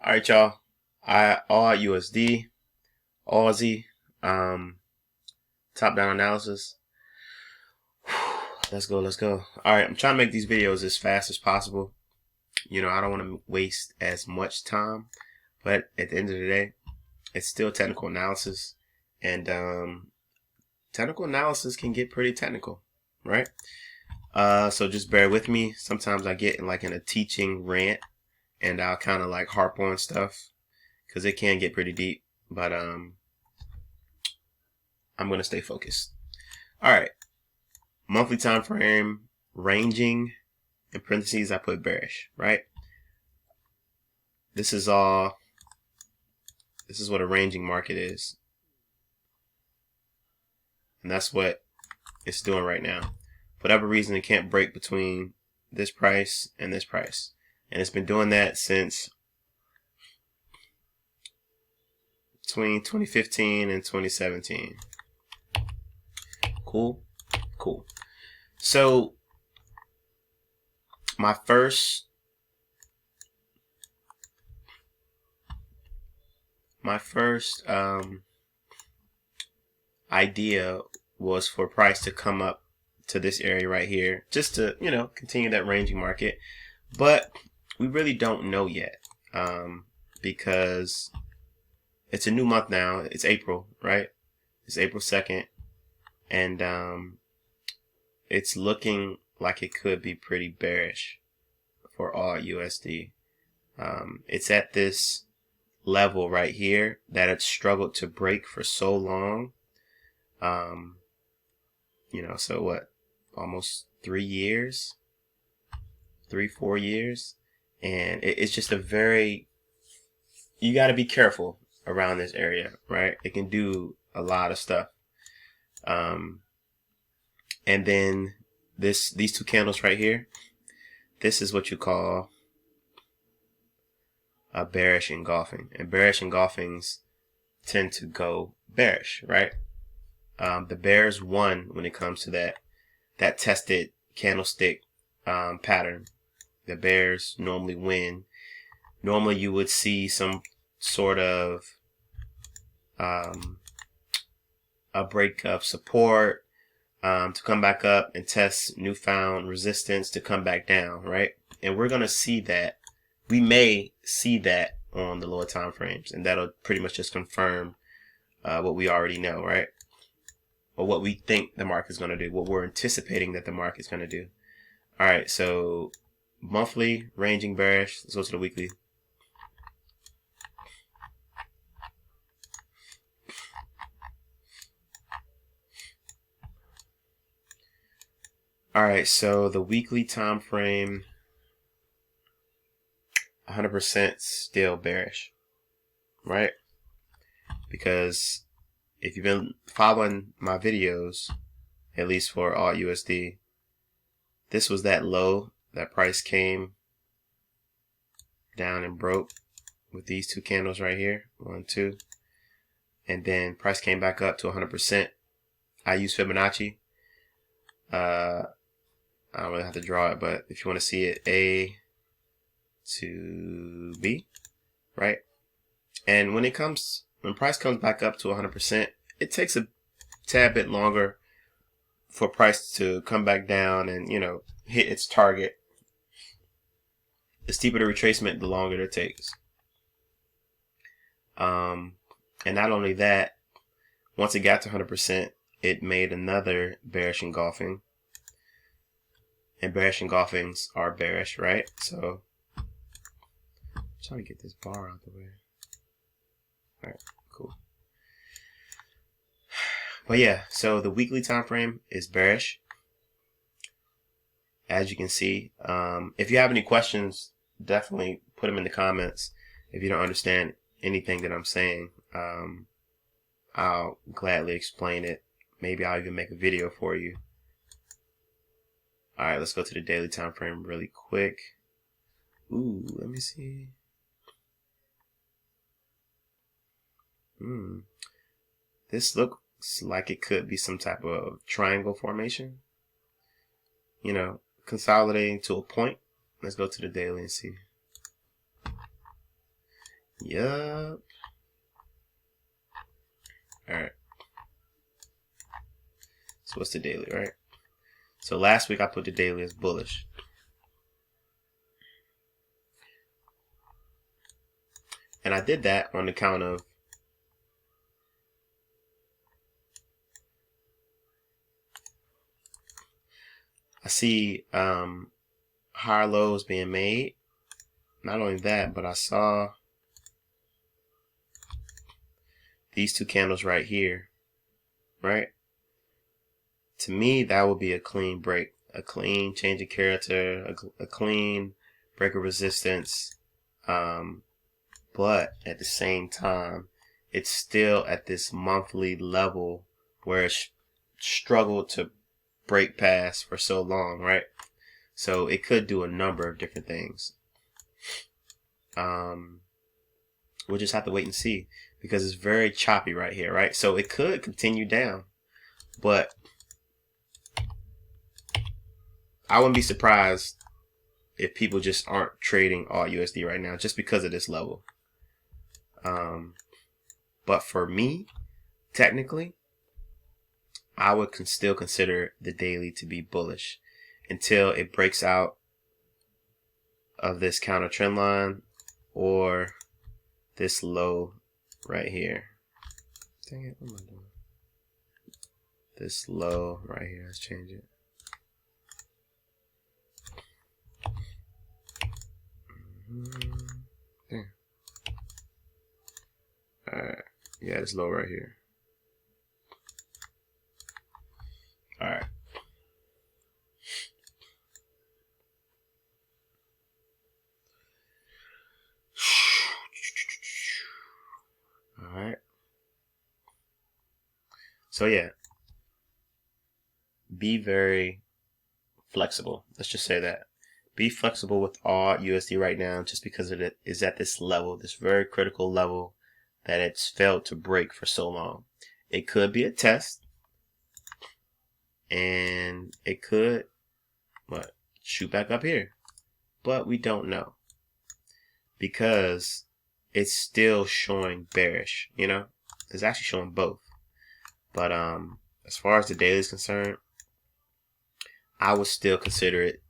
All right, y'all. AUD USD, Aussie, top down analysis. Let's go. All right, I'm trying to make these videos as fast as possible. I don't want to waste as much time, but at the end of the day, it's still technical analysis, and technical analysis can get pretty technical, right? So just bear with me. Sometimes I get in a teaching rant, and I'll kind of harp on stuff because it can get pretty deep, but I'm gonna stay focused. All right, monthly time frame, ranging. In parentheses, I put bearish, right? This is what a ranging market is, and that's what it's doing right now. For whatever reason, it can't break between this price and this price, and it's been doing that since between 2015 and 2017. Cool. So my first idea was for price to come up to this area right here, just to continue that ranging market, but we really don't know yet, because it's a new month now. It's April, right? It's April 2nd, and it's looking like it could be pretty bearish for AUD USD. It's at this level right here that it's struggled to break for so long. So what? Almost 3 years, 4 years, and it's just you got to be careful around this area, right? It can do a lot of stuff. And then these two candles right here, this is what you call a bearish engulfing, and bearish engulfings tend to go bearish, right? The bears won when it comes to that tested candlestick pattern. The bears normally win. Normally you would see some sort of a break of support to come back up and test newfound resistance to come back down, right? And we're gonna see that. We may see that on the lower time frames, and that'll pretty much just confirm what we already know, right? Or what we think the market's gonna do, what we're anticipating that the market's gonna do. All right, so monthly ranging bearish. Let's go to the weekly. All right, so the weekly time frame, 100% still bearish, right? Because if you've been following my videos, at least for AUD USD, this was that low that price came down and broke with these two candles right here, 1, 2, and then price came back up to 100%. I use Fibonacci. I don't really have to draw it, but if you want to see it, A to B, right? And when price comes back up to 100%, it takes a tad bit longer for price to come back down and hit its target. The steeper the retracement, the longer it takes. And not only that, once it got to 100%, it made another bearish engulfing. And bearish engulfings are bearish, right? So I'm trying to get this bar out the way. All right, cool. But yeah, so the weekly time frame is bearish, as you can see. If you have any questions, definitely put them in the comments. If you don't understand anything that I'm saying, I'll gladly explain it. Maybe I'll even make a video for you. All right, let's go to the daily time frame really quick. Ooh, let me see. This looks like it could be some type of triangle formation. Consolidating to a point. Let's go to the daily and see. Yup. Alright. So what's the daily, right? So last week I put the daily as bullish. And I did that on the count of I see higher lows being made. Not only that, but I saw these two candles right here, right? To me, that would be a clean break, a clean change of character, a clean break of resistance. But at the same time, it's still at this monthly level where it's struggled to break past for so long, right? So it could do a number of different things. We'll just have to wait and see because it's very choppy right here, right? So it could continue down, but I wouldn't be surprised if people just aren't trading all USD right now just because of this level. But for me, technically, I would still consider the daily to be bullish until it breaks out of this counter trend line or this low right here. Dang it, what am I doing? This low right here, let's change it. There. Alright, yeah, this low right here. Alright. Alright. So yeah, be very flexible. Let's just say that. Be flexible with all USD right now just because it is at this level, this very critical level that it's failed to break for so long. It could be a test and it could shoot back up here. But we don't know because it's still showing bearish, you know? It's actually showing both. But as far as the daily is concerned, I would still consider it.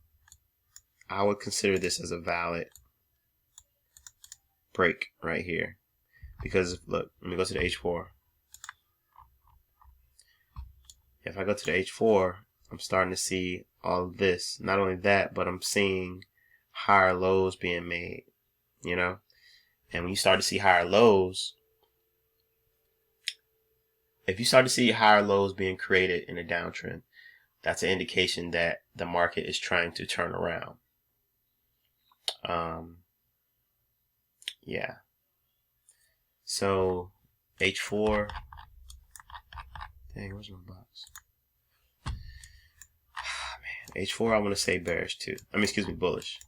I would consider this as a valid break right here. Because look, let me go to the H4. If I go to the H4, I'm starting to see all of this. Not only that, but I'm seeing higher lows being made, you know? And when you start to see higher lows, if you start to see higher lows being created in a downtrend, that's an indication that the market is trying to turn around. Yeah. So H4. Dang, where's my box? Man, H4 I want to say bearish too. I mean, excuse me, bullish.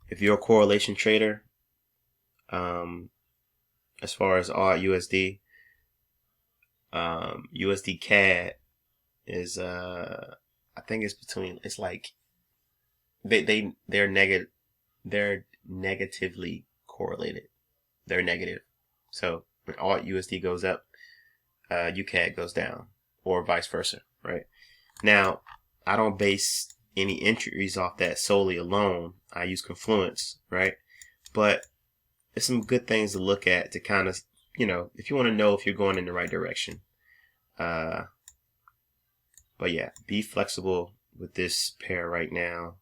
If you're a correlation trader, as far as AUD USD, USD CAD is I think it's between, it's like they're negatively correlated. They're negative. So when AUD USD goes up, UCAD goes down, or vice versa, right? Now, I don't base any entries off that solely alone. I use Confluence, right? But it's some good things to look at to kind of, you know, if you want to know if you're going in the right direction. But yeah, be flexible with this pair right now.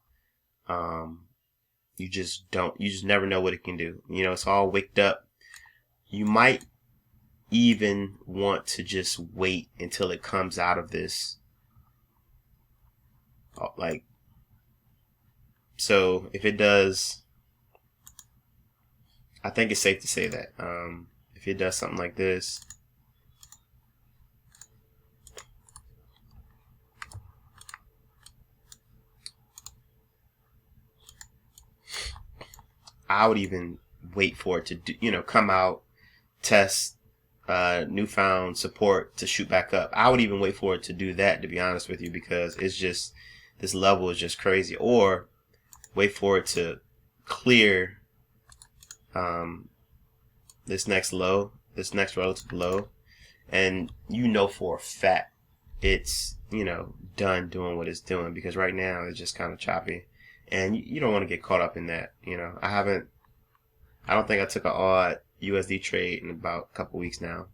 You just never know what it can do. You know, it's all wicked up. You might even want to just wait until it comes out of this. Like, so if it does, I think it's safe to say that if it does something like this, I would even wait for it to do, you know, come out, test newfound support to shoot back up. I would even wait for it to do that, to be honest with you, because it's just, this level is just crazy, or wait for it to clear this next low, this next relative low, and you know for a fact it's, you know, done doing what it's doing, because right now it's just kind of choppy, and you don't want to get caught up in that. You know, I don't think I took an odd USD trade in about a couple weeks now,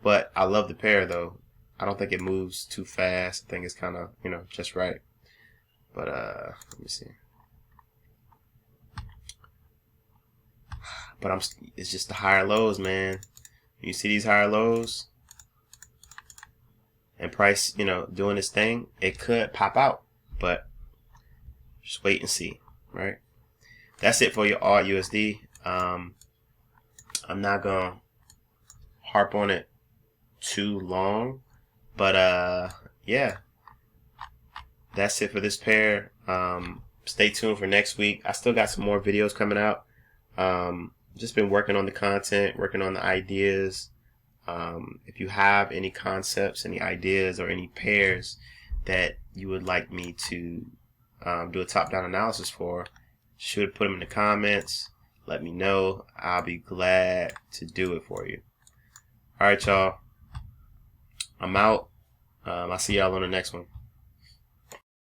but I love the pair though. I don't think it moves too fast. I think it's kind of, you know, just right. But let me see. But it's just the higher lows, man. You see these higher lows and price, you know, doing this thing, it could pop out, but just wait and see, right? That's it for your AUD USD. I'm not gonna harp on it too long, but yeah, that's it for this pair. Stay tuned for next week. I still got some more videos coming out. Just been working on the content, working on the ideas. If you have any concepts, any ideas, or any pairs that you would like me to do a top-down analysis for, should put them in the comments. Let me know. I'll be glad to do it for you. All right, y'all. I'm out. I'll see y'all on the next one.